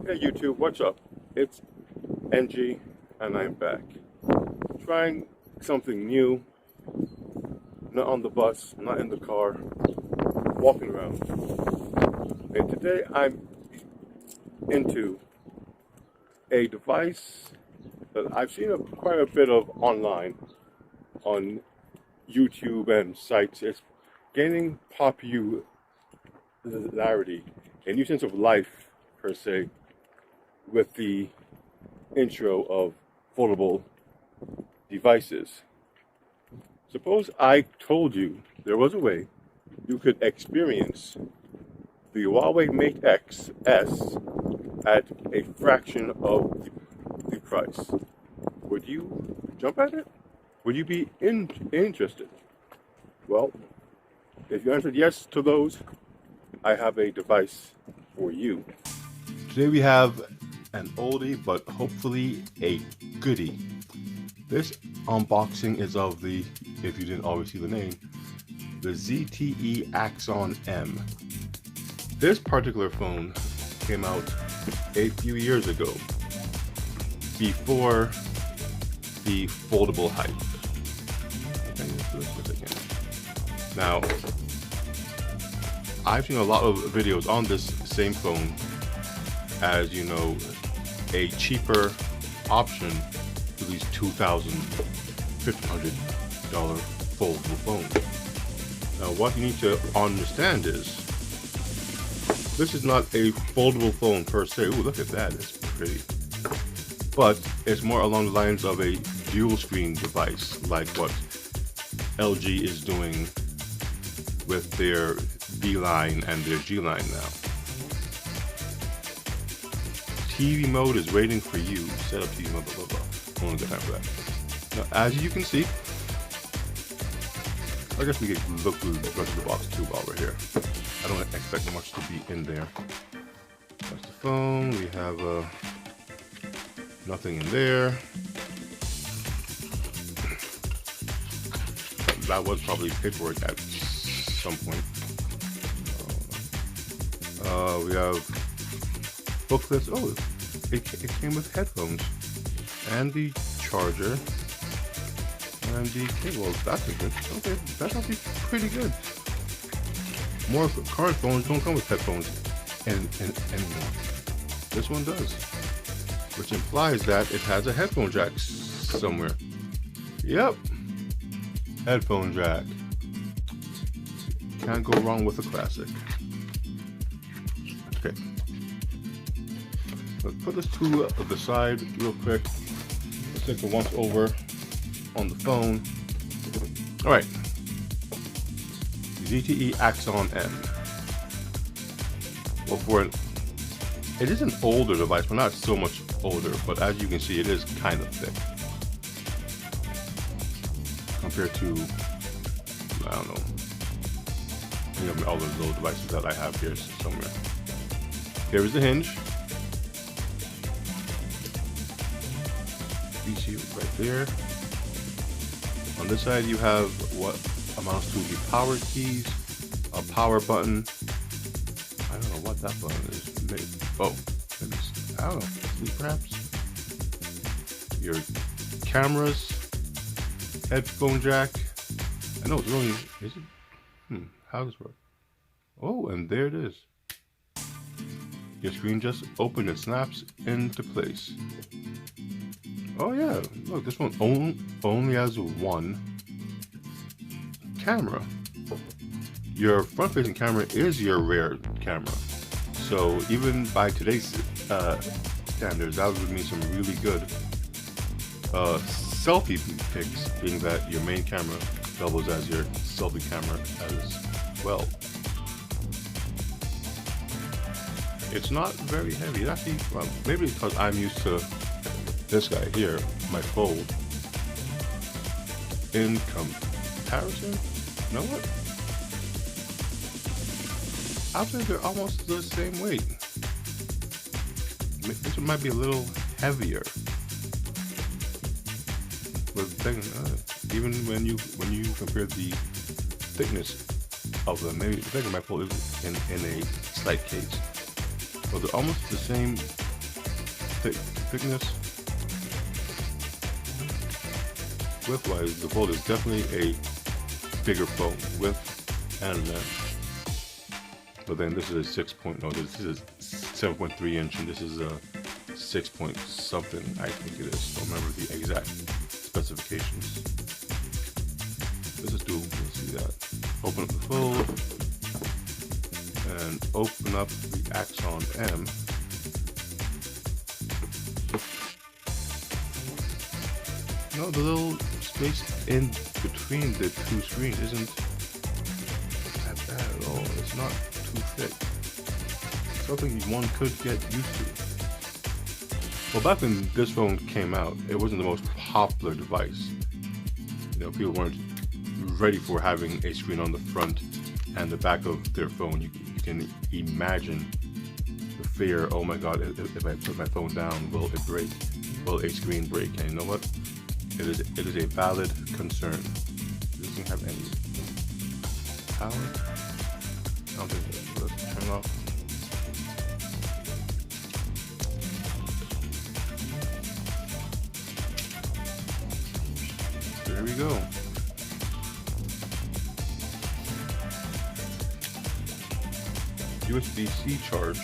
Hey YouTube, what's up? It's NG and I'm back. Trying something new, not on the bus, not in the car, walking around. And today I'm into a device that I've seen quite a bit of online on YouTube and sites. It's gaining popularity, a new sense of life per se, with the intro of foldable devices. Suppose I told you there was a way you could experience the Huawei Mate X S at a fraction of the price. Would you jump at it? Would you be interested? Well, if you answered yes to those, I have a device for you. Today we have an oldie, but hopefully a goodie. This unboxing is of the, if you didn't already see the name, the ZTE Axon M. This particular phone came out a few years ago, before the foldable hype. Now, I've seen a lot of videos on this same phone as, you know, a cheaper option to these $2,000, $1,500 foldable phones. Now, what you need to understand is, this is not a foldable phone per se. Ooh, look at that, it's pretty. But it's more along the lines of a dual screen device, like what LG is doing with their B line and their G line now. TV mode is waiting for you. Set up TV mode, blah, blah, blah. I won't get time for that. Now, as you can see, I guess we can look through the rest of the box too while we're here. I don't expect much to be in there. That's the phone. We have nothing in there. That was probably paperwork at some point. We have booklets. Oh, it came with headphones and the charger and the cable. That's a good. Okay, that's actually pretty good. More current phones don't come with headphones anymore. This one does, which implies that it has a headphone jack somewhere. Yep, headphone jack. Can't go wrong with a classic. Okay, let's put this to the side real quick. Let's take a once over on the phone. All right, ZTE Axon M. Well, it is an older device, but not so much older. But as you can see, it is kind of thick compared to, I don't know, all those little devices that I have here somewhere. Here is the hinge. PC right there. On this side, you have what amounts to the power keys, a power button. I don't know what that button is. Maybe, oh, I don't know, perhaps. Your cameras, headphone jack. I know it's really, is it? How does this work? Oh, and there it is. Your screen just opened and snaps into place. Oh yeah, look, this one only has one camera. Your front-facing camera is your rear camera. So even by today's standards, that would mean some really good selfie pics, being that your main camera doubles as your selfie camera as well. It's not very heavy. It actually, well, maybe because I'm used to this guy here, my Fold. In comparison, you know what? I think they're almost the same weight. This one might be a little heavier. But even when you compare the thickness of them, maybe the thickness of my Fold is in a slight case. But they're almost the same thickness, width-wise, the Fold is definitely a bigger phone, width and length. But then this is a 6.0. This is a 7.3 inch, and this is a 6 point something. I think it is. Don't remember the exact specifications. This is doable. Let's see that. Open up the Fold and open up the Axon M. No, the little space in between the two screens isn't that bad at all. It's not too thick. Something one could get used to. Well, back when this phone came out, it wasn't the most popular device. You know, people weren't ready for having a screen on the front and the back of their phone. You can imagine the fear. Oh my God! If I put my phone down, will it break? Will a screen break? And you know what? It is a valid concern. It doesn't have any power. I don't think so. Let's turn it off. There we go. USB-C charge.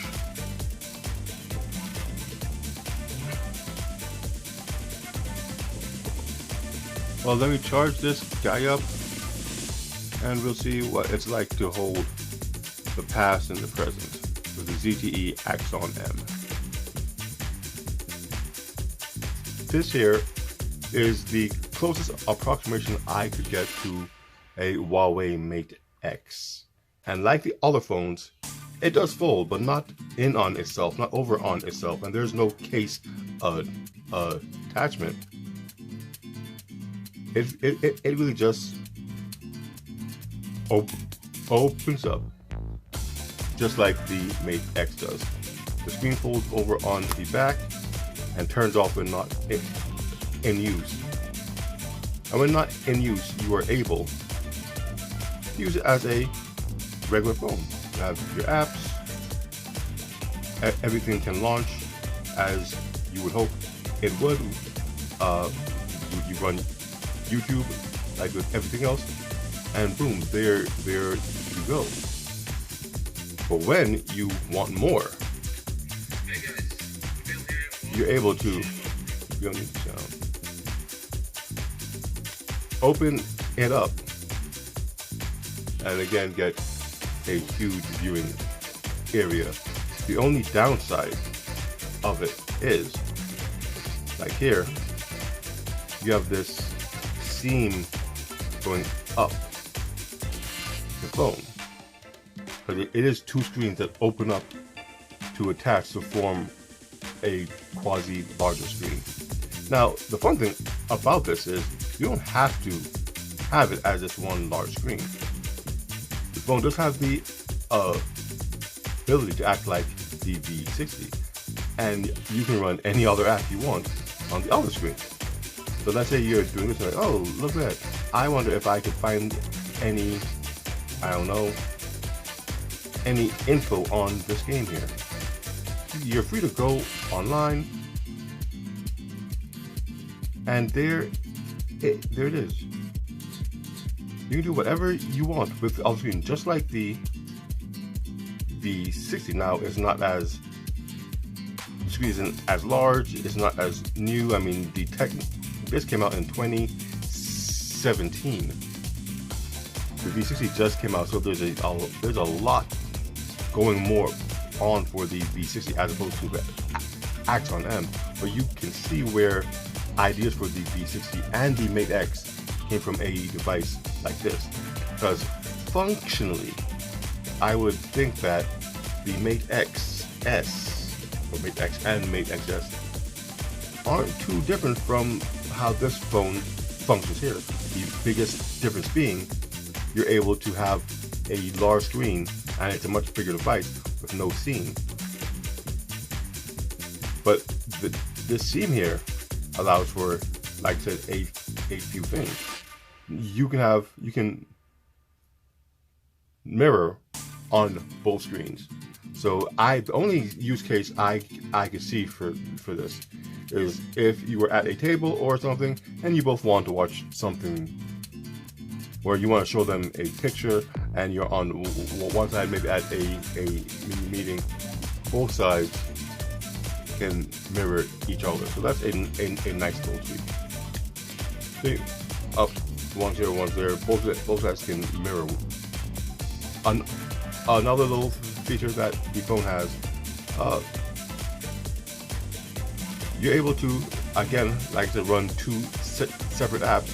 Well, let me charge this guy up and we'll see what it's like to hold the past and the present with the ZTE Axon M. This here is the closest approximation I could get to a Huawei Mate X. And like the other phones, it does fold, but not in on itself, not over on itself, and there's no case attachment. It really just opens up, just like the Mate X does. The screen folds over on the back and turns off when not in use. And when not in use, you are able to use it as a regular phone. You have your apps, everything can launch as you would hope it would. You run YouTube like with everything else, and boom, there you go. But when you want more, you're able to, you don't need sound, open it up and again get a huge viewing area. The only downside of it is, like here, you have this seam going up the phone, but it is two screens that open up to attach to form a quasi larger screen. Now, the fun thing about this is you don't have to have it as this one large screen. The phone does have the ability to act like the V60, and you can run any other app you want on the other screen. So let's say you're doing this and like, oh, look at that. I wonder if I could find any, I don't know, any info on this game here. You're free to go online, and there it is. You can do whatever you want with the other screen, just like the V60 now is not as, the screen isn't as large, it's not as new. I mean, this came out in 2017. The V60 just came out, so there's a lot going more on for the V60 as opposed to the Axon M. But you can see where ideas for the V60 and the Mate X came from a device like this, because functionally, I would think that the Mate XS or Mate X and Mate XS aren't too different from how this phone functions here. The biggest difference being you're able to have a large screen and it's a much bigger device with no seam. But this seam here allows for, like I said, a few things. You can mirror on both screens. So the only use case I could see for this is if you were at a table or something and you both want to watch something where you want to show them a picture and you're on one side, maybe at a meeting, both sides can mirror each other. So that's a nice little tweak. See, up 1 0 1 0, both sides can mirror. Another little feature that the phone has, you're able to, again, like to run 2 separate apps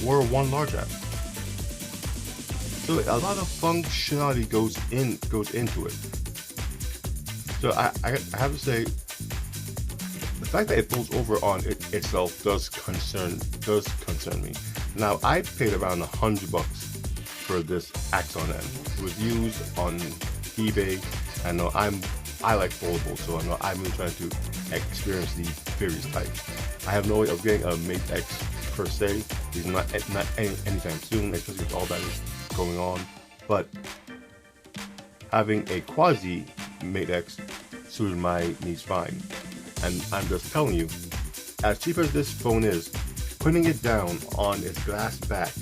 or one large app. So a lot of functionality goes into it. So I have to say, the fact that it folds over on itself does concern me. Now, I paid around $100 for this Axon N. It was used on eBay. I know I like foldable, so I know I'm really trying to experience the various types. I have no way of getting a Mate X per se. He's not anytime soon, especially with all that is going on. But having a quasi Mate X suited my needs fine. And I'm just telling you, as cheap as this phone is, putting it down on its glass back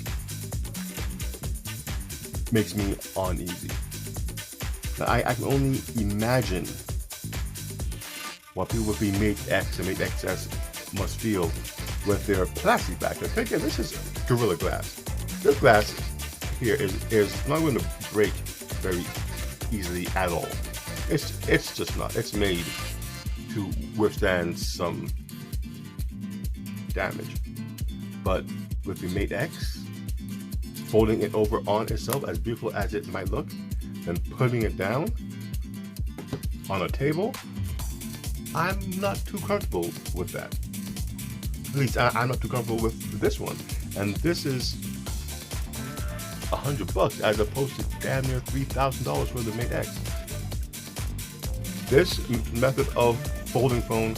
makes me uneasy. I can only imagine what people with the Mate X and Mate XS must feel with their plastic back. Again, this is Gorilla Glass. This glass here is not going to break very easily at all. It's just not. It's made to withstand some damage. But with the Mate X, folding it over on itself, as beautiful as it might look, and putting it down on a table, I'm not too comfortable with that. At least I'm not too comfortable with this one. And this is $100 as opposed to damn near $3,000 for the Mate X. This method of folding phone,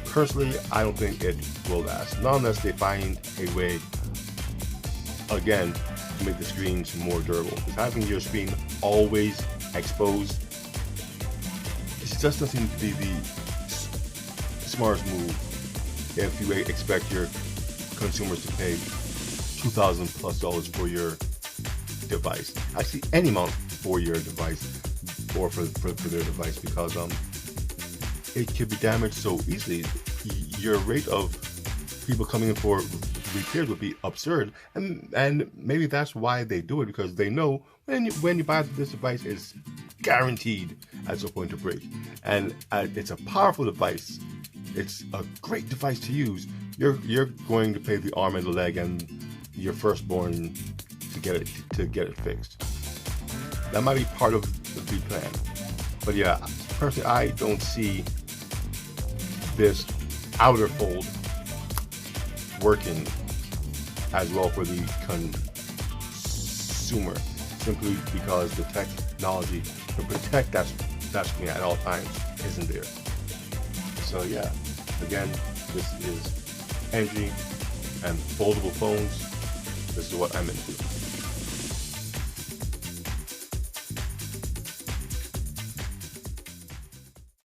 personally, I don't think it will last. Not unless they find a way, again, to make the screens more durable. Because having your screen always exposed, it just doesn't seem to be the smartest move if you expect your consumers to pay $2,000+ for your device. Actually, any amount for your device or for their device, because it could be damaged so easily. Your rate of people coming in for repairs would be absurd, and maybe that's why they do it, because they know when you buy this device, it's guaranteed at some point to break. And it's a powerful device. It's a great device to use. You're going to pay the arm and the leg and your firstborn to get it fixed. That might be part of the plan. But yeah, personally, I don't see this outer fold working as well for the consumer, simply because the technology to protect that screen at all times isn't there. So yeah, again, this is energy and foldable phones. This is what I'm into.